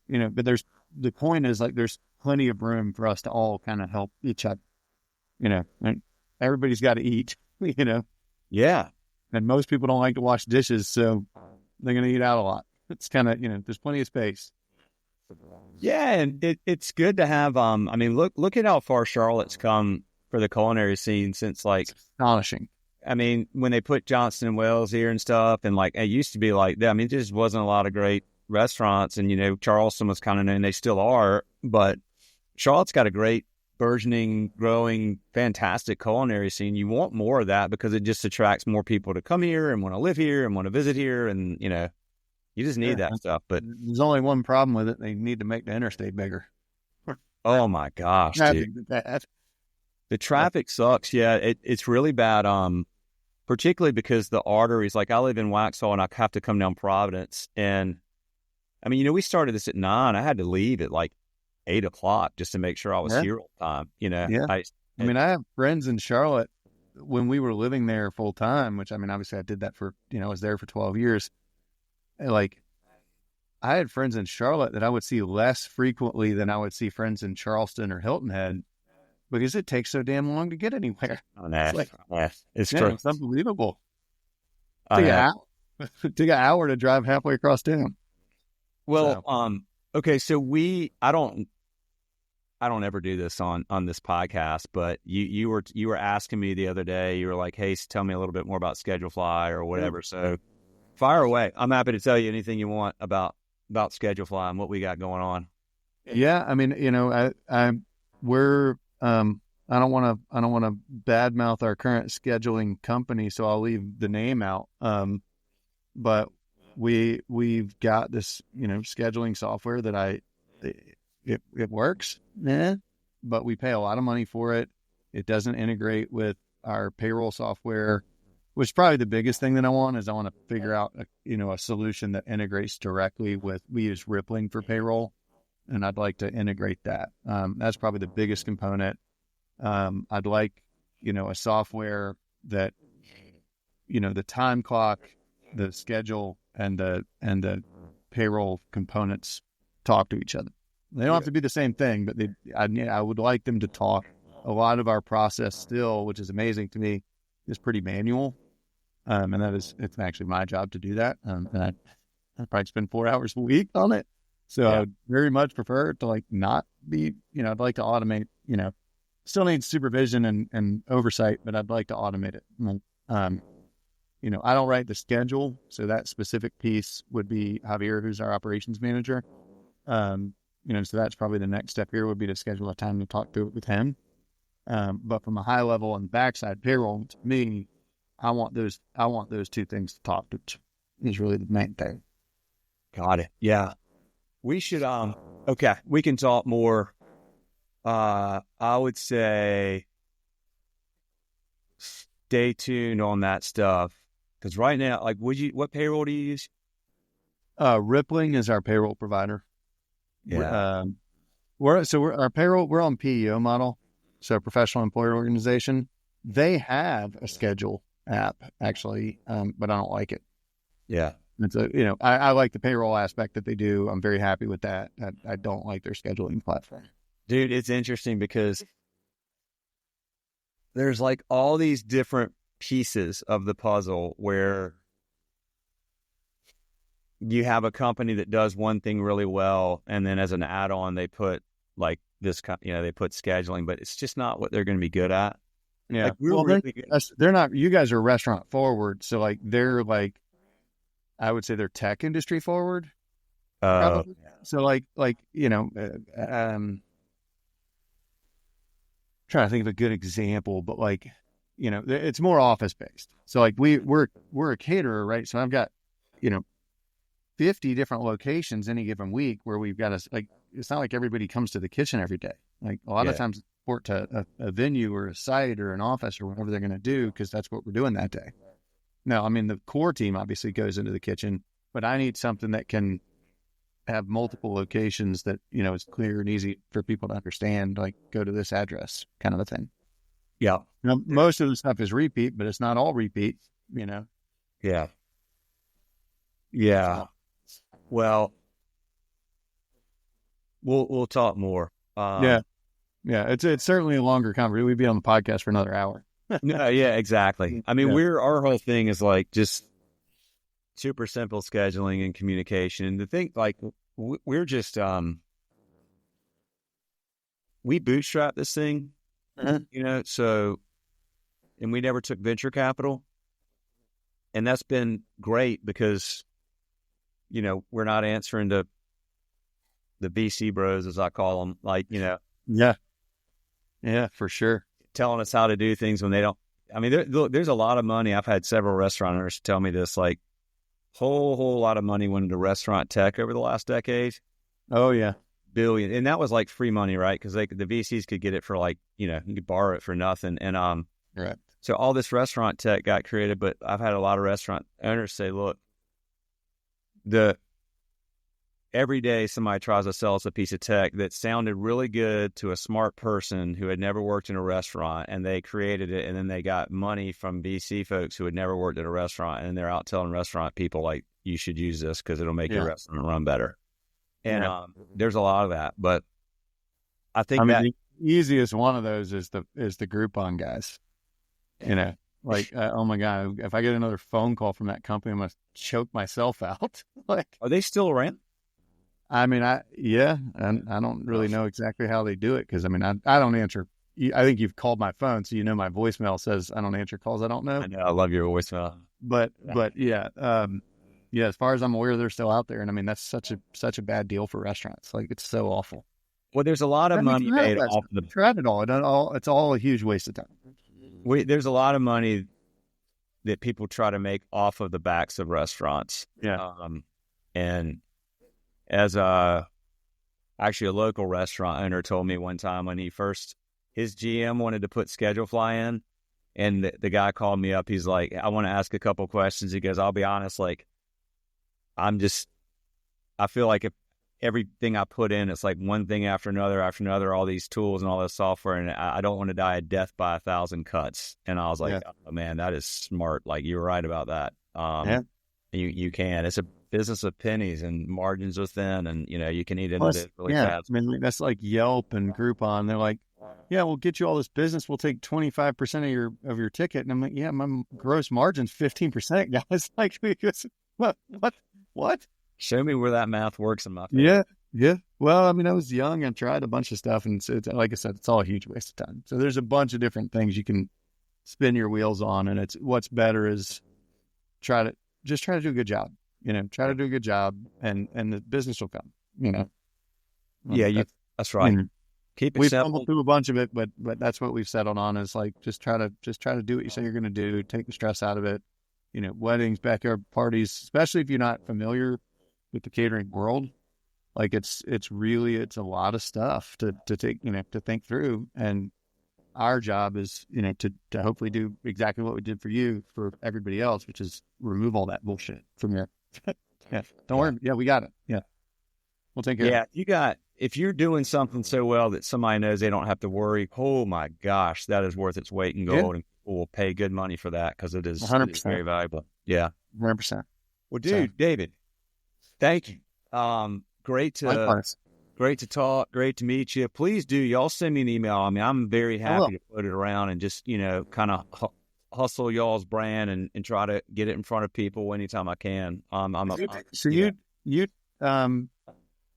you know, but the point is like there's plenty of room for us to all kind of help each other. You know, and everybody's got to eat, you know. Yeah. And most people don't like to wash dishes, so they're going to eat out a lot. It's kind of, you know, there's plenty of space. Yeah, and it's good to have. I mean, look at how far Charlotte's come for the culinary scene since like It's astonishing. I mean, when they put Johnston and Wells here and stuff, and like it used to be like that. I mean, there just wasn't a lot of great restaurants, and you know, Charleston was kind of known. They still are, but Charlotte's got a great, burgeoning, growing, fantastic culinary scene. You want more of that because it just attracts more people to come here and want to live here and want to visit here, and you know, you just need that stuff. But there's only one problem with it: they need to make the interstate bigger. oh my gosh, dude. The traffic sucks. Yeah, it's really bad. Particularly because the arteries, like I live in Waxhaw and I have to come down Providence. And I mean, you know, we started this at 9. I had to leave at like 8 o'clock just to make sure I was here all the time. You know, I mean, I have friends in Charlotte when we were living there full time, which I mean, obviously I did that for, you know, I was there for 12 years. And like I had friends in Charlotte that I would see less frequently than I would see friends in Charleston or Hilton Head. Because it takes so damn long to get anywhere. Oh, it's like, it's true. It's unbelievable. Take an hour to drive halfway across town. Well, okay, so I don't ever do this on this podcast, but you were asking me the other day. You were like, "Hey, tell me a little bit more about Schedule Fly or whatever." So, fire away. I'm happy to tell you anything you want about Schedule Fly and what we got going on. Yeah, I mean, you know, we're. I don't want to badmouth our current scheduling company, so I'll leave the name out. But we've got this, you know, scheduling software that it works, but we pay a lot of money for it. It doesn't integrate with our payroll software, which is probably the biggest thing that I want to figure out, a solution that integrates directly with. We use Rippling for payroll. And I'd like to integrate that. That's probably the biggest component. I'd like, you know, a software that, you know, the time clock, the schedule, and the payroll components talk to each other. They don't have to be the same thing, but I would like them to talk. A lot of our process still, which is amazing to me, is pretty manual, and it's actually my job to do that. And I probably spend 4 hours a week on it. So I would very much prefer it to like not be, you know, I'd like to automate, you know, still needs supervision and oversight, but I'd like to automate it. I don't write the schedule, so that specific piece would be Javier, who's our operations manager. So that's probably the next step here would be to schedule a time to talk through it with him. But from a high level and backside payroll, to me, I want those two things to talk to is really the main thing. Got it. Yeah. We should, okay, we can talk more. I would say stay tuned on that stuff. Because right now, like, what payroll do you use? Rippling is our payroll provider. Yeah. We're on PEO model. So professional employer organization, they have a schedule app actually, but I don't like it. Yeah. It's I like the payroll aspect that they do. I'm very happy with that. I don't like their scheduling platform. Dude, it's interesting because there's like all these different pieces of the puzzle where you have a company that does one thing really well, and then as an add-on, they put like this, they put scheduling, but it's just not what they're going to be good at. Yeah. Like, really they're not, you guys are restaurant forward. So like, they're like, I would say they're tech industry forward. Probably. So trying to think of a good example, but like, it's more office based. So like we're a caterer, right? So I've got, 50 different locations any given week where we've got it's not like everybody comes to the kitchen every day. Like a lot of times it's report to a venue or a site or an office or whatever they're going to do, because that's what we're doing that day. Now, I mean, the core team obviously goes into the kitchen, but I need something that can have multiple locations that, is clear and easy for people to understand, like go to this address kind of a thing. Yeah. Now, most of the stuff is repeat, but it's not all repeat, Yeah. Yeah. Well, we'll talk more. Yeah. It's certainly a longer conversation. We'd be on the podcast for another hour. No, yeah, exactly. I mean, our whole thing is like just super simple scheduling and communication. And the thing, like, we're just we bootstrap this thing, so, and we never took venture capital, and that's been great because we're not answering to the VC bros, as I call them, like, Yeah, for sure. telling us how to do things when they don't. I mean, there's a lot of money. I've had several restaurant owners tell me this, like, whole lot of money went into restaurant tech over the last decade. Oh, yeah. Billion. And that was like free money, right? Because the VCs could get it for like, you could borrow it for nothing. And right. So all this restaurant tech got created, but I've had a lot of restaurant owners say, look, every day somebody tries to sell us a piece of tech that sounded really good to a smart person who had never worked in a restaurant, and they created it, and then they got money from VC folks who had never worked at a restaurant, and they're out telling restaurant people, like, you should use this because it'll make your restaurant run better. And there's a lot of that, but I think the easiest one of those is the Groupon guys. Oh my God, if I get another phone call from that company, I'm going to choke myself out. Like, are they still around? I mean, I don't really know exactly how they do it, because I mean, I don't answer. I think you've called my phone, so my voicemail says I don't answer calls I don't know. I know, I love your voicemail. But as far as I'm aware, they're still out there, and I mean, that's such a bad deal for restaurants. Like, it's so awful. Well, there's a lot of money made off the. Tried it all. It's all a huge waste of time. There's a lot of money that people try to make off of the backs of restaurants. Yeah. And as actually a local restaurant owner told me one time when his GM wanted to put Schedule Fly in, and the guy called me up. He's like, I want to ask a couple questions. He goes, I'll be honest, like, I feel like if everything I put in, it's like one thing after another, all these tools and all this software, and I don't want to die a death by 1,000 cuts. And I was like, oh man, that is smart. Like, you're right about that. You can. It's a business of pennies, and margins are thin, and you can eat into it really fast. I mean, that's like Yelp and Groupon. They're like, yeah, we'll get you all this business. We'll take 25% of your ticket. And I'm like, yeah, my gross margin's 15%, guys. Like, what? Show me where that math works in my favor. Yeah. Well, I mean, I was young and tried a bunch of stuff, and it's, like I said, it's all a huge waste of time. So there's a bunch of different things you can spin your wheels on, and it's what's better is try to do a good job. Try to do a good job, and the business will come. Yeah, that's right. Keep it We've simple. fumbled through a bunch of it, but that's what we've settled on is like just try to do what you say you're going to do. Take the stress out of it. Weddings, backyard parties, especially if you're not familiar with the catering world. Like it's a lot of stuff to take, to think through. And our job is, to hopefully do exactly what we did for you, for everybody else, which is remove all that bullshit from your, yeah. Don't worry. Yeah, we got it. Yeah. We'll take care of it. If you're doing something so well that somebody knows they don't have to worry, oh my gosh, that is worth its weight in gold, and people will pay good money for that because it is 100%. Very valuable. Yeah. 100%. Well, dude, David, thank you. Great to talk. Great to meet you. Please do. Y'all send me an email. I mean, I'm very happy to put it around and just, kind of hustle y'all's brand and try to get it in front of people anytime I can.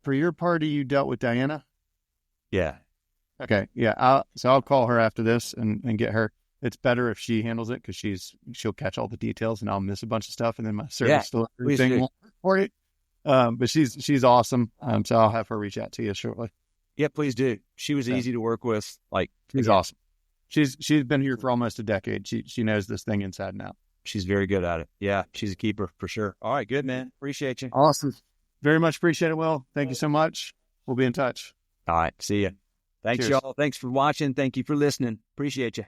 For your party, you dealt with Diana? Yeah. Okay. Yeah. I'll call her after this and get her. It's better if she handles it because she'll catch all the details and I'll miss a bunch of stuff and then my service delivery thing won't work for it. But she's awesome. So I'll have her reach out to you shortly. Yeah, please do. She was easy to work with. Like, she's awesome. She's been here for almost a decade. She knows this thing inside and out. She's very good at it. Yeah, she's a keeper for sure. All right, good, man. Appreciate you. Awesome. Very much appreciate it, Will. Thank you so much. We'll be in touch. All right. See you. Thanks, Cheers. y'all. Thanks for watching. Thank you for listening. Appreciate you.